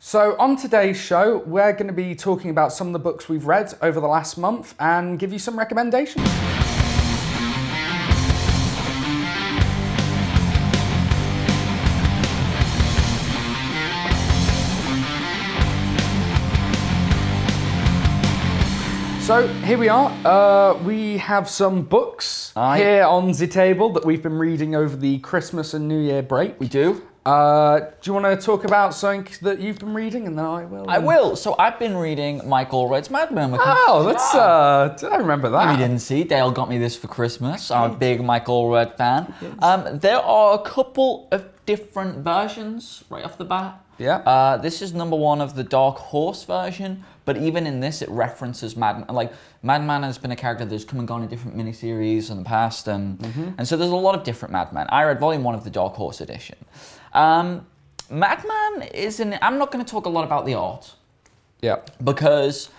So on today's show, we're going to be talking about some of the books we've read over the last month and give you some recommendations. So here we are. We have some books here on the table that we've been reading over the Christmas and New Year break. We do. Do you want to talk about something that you've been reading, and then I will? I will. So I've been reading Mike Allred's Madman. Oh, that's I remember that. You didn't see. Dale got me this for Christmas. I'm a big Mike Allred fan. There are a couple of different versions right off the bat. Yeah. This is #1 of the Dark Horse version, but even in this, it references Madman. Like Madman has been a character that's come and gone in different miniseries in the past, and so there's a lot of different Madman. I read Volume 1 of the Dark Horse edition. Madman is in. I'm not going to talk a lot about the art. Yeah. Because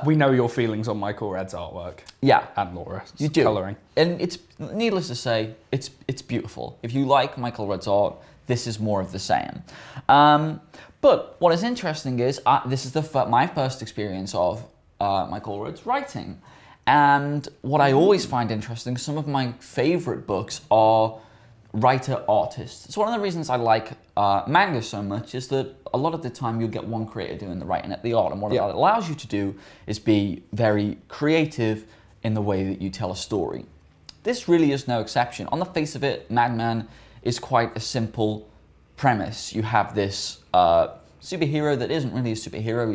we know your feelings on Mike Allred's artwork. Yeah. And Laura's you do. Colouring. And it's needless to say, it's beautiful. If you like Mike Allred's art, this is more of the same. But what is interesting is this is my first experience of Mike Allred's writing. And what I always find interesting, some of my favorite books are writer-artists. It's one of the reasons I like manga so much is that a lot of the time you'll get one creator doing the writing at the art, and what it allows you to do is be very creative in the way that you tell a story. This really is no exception. On the face of it, Madman is quite a simple premise. You have this superhero that isn't really a superhero.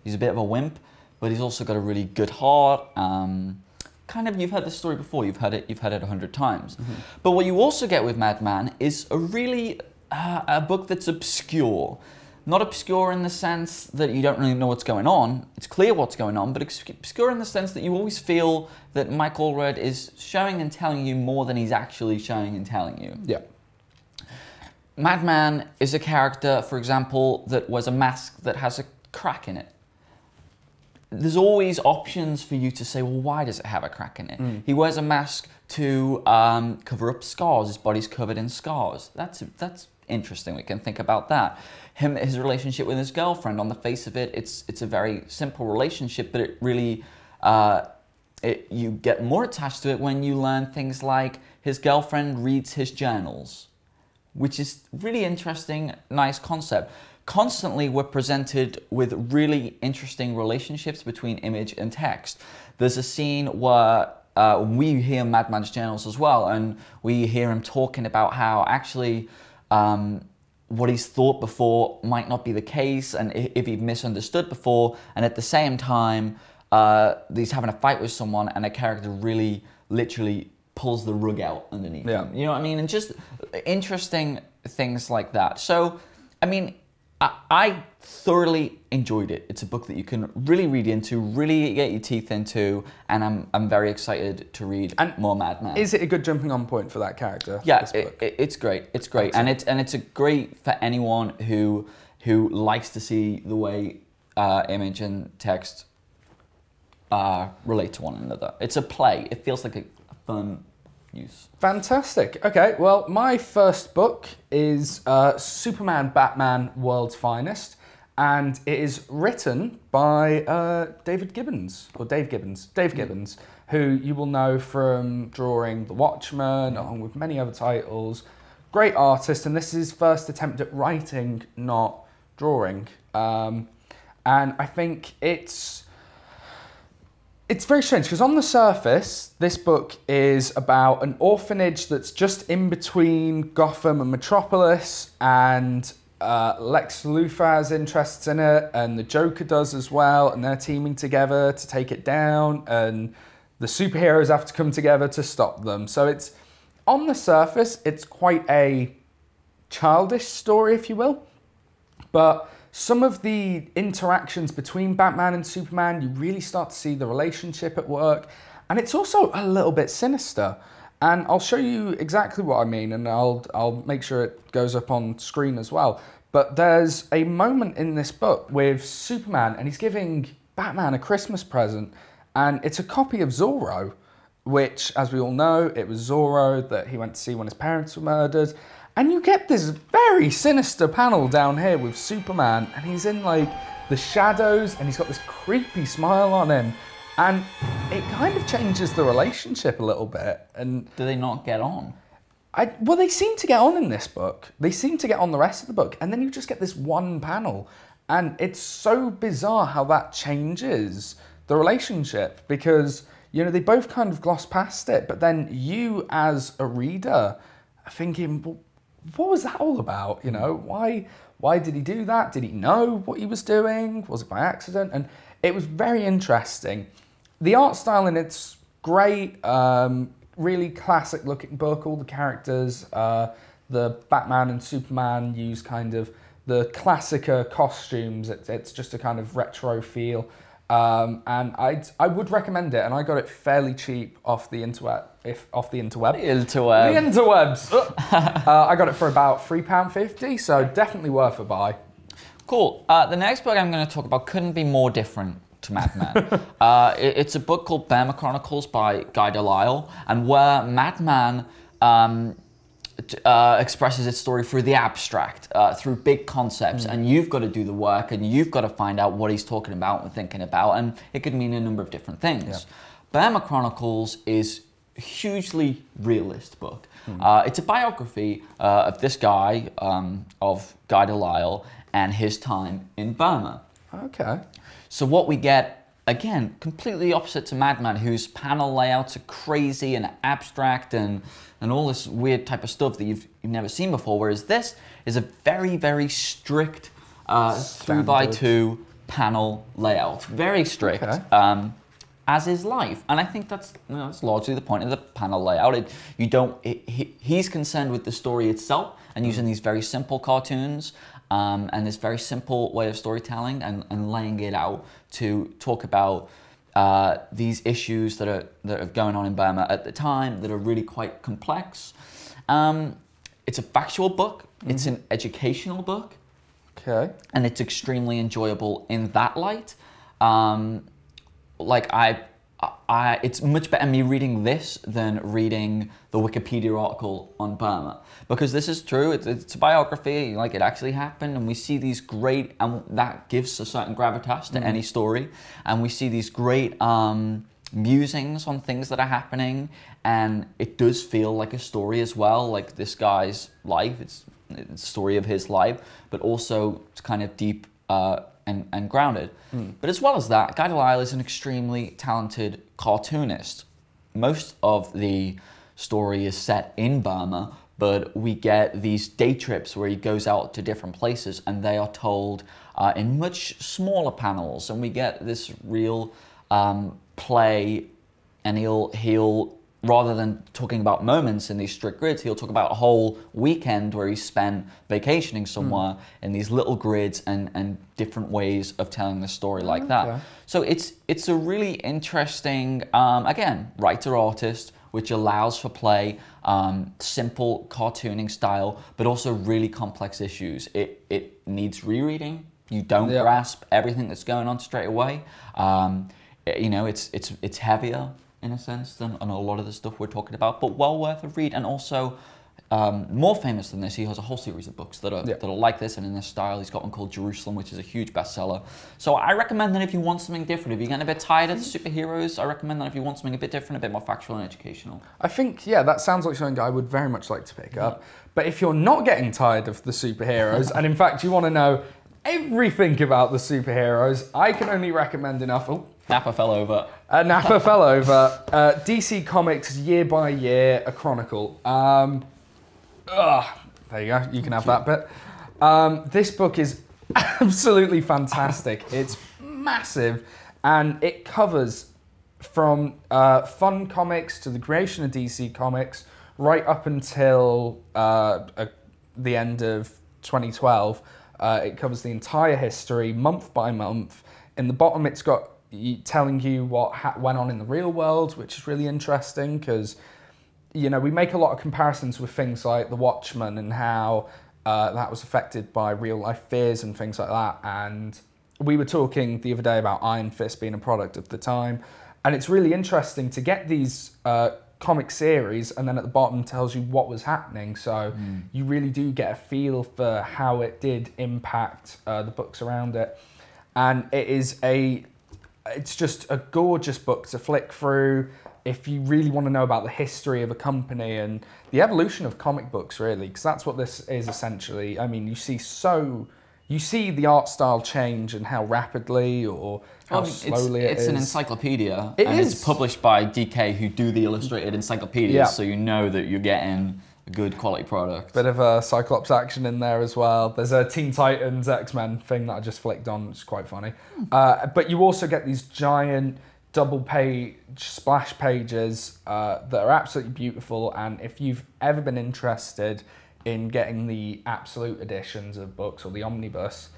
He's a bit of a wimp, but he's also got a really good heart. You've heard this story before. You've heard it 100 times. But what you also get with Madman is a really a book that's obscure. Not obscure in the sense that you don't really know what's going on. It's clear what's going on, but obscure in the sense that you always feel that Mike Allred is showing and telling you more than he's actually showing and telling you. Yeah. Madman is a character, for example, that wears a mask that has a crack in it. There's always options for you to say, well, why does it have a crack in it? He wears a mask to cover up scars. His body's covered in scars. That's interesting. We can think about that. His relationship with his girlfriend. On the face of it, it's a very simple relationship, but it really you get more attached to it when you learn things like his girlfriend reads his journals, which is really interesting, nice concept. Constantly we're presented with really interesting relationships between image and text. There's a scene where we hear Madman's journals as well, and we hear him talking about how actually what he's thought before might not be the case, and if he misunderstood before, and at the same time he's having a fight with someone and a character really literally pulls the rug out underneath him. You know what I mean? And just interesting things like that. So, I mean, I thoroughly enjoyed it. It's a book that you can really read into, really get your teeth into, and I'm very excited to read more Madman. Is it a good jumping on point for that character? Yeah, it's great. It's great, and it's a great for anyone who likes to see the way image and text relate to one another. It's a play. It feels like a fun use. Fantastic. Okay, well, my first book is Superman, Batman, World's Finest, and it is written by Dave Gibbons, who you will know from drawing The Watchmen, along with many other titles. Great artist, and this is his first attempt at writing, not drawing. And I think it's very strange, because on the surface, this book is about an orphanage that's just in between Gotham and Metropolis, and Lex Luthor has interests in it, and the Joker does as well, and they're teaming together to take it down, and the superheroes have to come together to stop them. So it's, on the surface, it's quite a childish story, if you will, but some of the interactions between Batman and Superman, you really start to see the relationship at work, and it's also a little bit sinister. And I'll show you exactly what I mean, and I'll make sure it goes up on screen as well. But there's a moment in this book with Superman, and he's giving Batman a Christmas present, and it's a copy of Zorro, which, as we all know, it was Zorro that he went to see when his parents were murdered. And you get this very sinister panel down here with Superman, and he's in like the shadows, and he's got this creepy smile on him, and it kind of changes the relationship a little bit. And do they not get on? Well, they seem to get on in this book. They seem to get on the rest of the book, and then you just get this one panel, and it's so bizarre how that changes the relationship, because you know they both kind of gloss past it, but then you as a reader are thinking, well, what was that all about? You know, why did he do that? Did he know what he was doing? Was it by accident? And it was very interesting. The art style in it's great, really classic looking book. All the characters, the Batman and Superman use kind of the classicer costumes. It's just a kind of retro feel. And I would recommend it, and I got it fairly cheap off the interweb. The interwebs. I got it for about £3.50, so definitely worth a buy. Cool. The next book I'm going to talk about couldn't be more different to Madman. It's a book called Burma Chronicles by Guy Delisle, and where Madman expresses its story through the abstract, through big concepts, and you've got to do the work, and you've got to find out what he's talking about and thinking about, and it could mean a number of different things. Yeah. Burma Chronicles is a hugely realist book. It's a biography of this guy, of Guy Delisle, and his time in Burma. Okay. So what we get, again, completely opposite to Madman, whose panel layouts are crazy and abstract and all this weird type of stuff that you've never seen before, whereas this is a very, very strict 2x2 panel layout. Very strict, as is life. And I think that's largely the point of the panel layout. He's concerned with the story itself and using these very simple cartoons and this very simple way of storytelling and laying it out to talk about these issues that are going on in Burma at the time that are really quite complex. It's a factual book. It's an educational book. Okay. And it's extremely enjoyable in that light. It's much better me reading this than reading the Wikipedia article on Burma, because this is true. It's a biography, like it actually happened, and we see these great, and that gives a certain gravitas to any story, and we see these great musings on things that are happening, and it does feel like a story as well, like this guy's life. It's a story of his life, but also it's kind of deep and grounded. But as well as that, Guy Delisle is an extremely talented cartoonist. Most of the story is set in Burma, but we get these day trips where he goes out to different places, and they are told in much smaller panels, and we get this real play, and he'll rather than talking about moments in these strict grids, he'll talk about a whole weekend where he spent vacationing somewhere in these little grids and different ways of telling the story like that. So it's a really interesting, again, writer-artist, which allows for play, simple cartooning style, but also really complex issues. It needs rereading. You don't grasp everything that's going on straight away. It's heavier in a sense than on a lot of the stuff we're talking about, but well worth a read. And also, more famous than this, he has a whole series of books that are like this and in this style. He's got one called Jerusalem, which is a huge bestseller. So I recommend that if you want something different, if you're getting a bit tired of the superheroes, I recommend that if you want something a bit different, a bit more factual and educational. I think, that sounds like something I would very much like to pick up. But if you're not getting tired of the superheroes, and in fact you want to know everything about the superheroes, I can only recommend enough. Nappa fell over. Nappa fell over. DC Comics Year by Year, a Chronicle. There you go, you can have that bit. This book is absolutely fantastic. It's massive, and it covers from fun comics to the creation of DC Comics, right up until the end of 2012. It covers the entire history, month by month. In the bottom, it's got telling you what went on in the real world, which is really interesting because, we make a lot of comparisons with things like The Watchmen and how that was affected by real life fears and things like that. And we were talking the other day about Iron Fist being a product of the time. And it's really interesting to get these comic series, and then at the bottom tells you what was happening. So you really do get a feel for how it did impact the books around it. And it's just a gorgeous book to flick through if you really want to know about the history of a company and the evolution of comic books, really, because that's what this is essentially. I mean, you see the art style change and how rapidly or how slowly it is. It's an encyclopedia, and it's published by DK, who do the illustrated encyclopedias, so you know that you're getting a good quality product. Bit of a Cyclops action in there as well. There's a Teen Titans X-Men thing that I just flicked on, which is quite funny. But you also get these giant double-page splash pages that are absolutely beautiful, and if you've ever been interested in getting the absolute editions of books or the omnibus,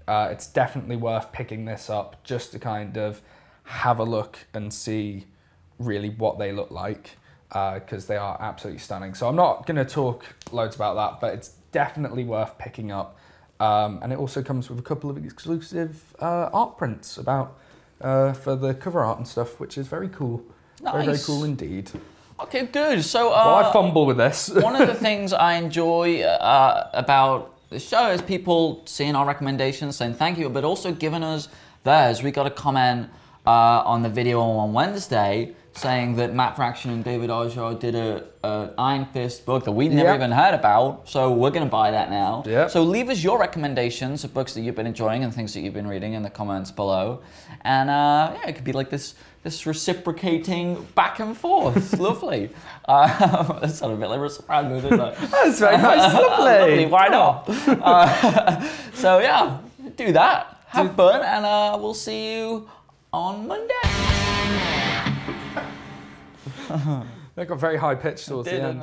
it's definitely worth picking this up just to kind of have a look and see really what they look like, because they are absolutely stunning. So I'm not going to talk loads about that, but it's definitely worth picking up. And it also comes with a couple of exclusive art prints for the cover art and stuff, which is very cool. Nice. Very, very cool indeed. Okay, good. So I fumble with this. One of the things I enjoy about the show is people seeing our recommendations, saying thank you, but also giving us theirs. We got a comment on the video on Wednesday saying that Matt Fraction and David Ojo did a Iron Fist book that we'd never even heard about, so we're going to buy that now. Yep. So leave us your recommendations of books that you've been enjoying and things that you've been reading in the comments below. And yeah, it could be like this reciprocating back and forth. Lovely. That sounded a bit like Russell Brand, didn't it? That's very nice. Lovely. Why not? So yeah, do that. Have fun, and we'll see you on Monday. They got very high pitched towards the end.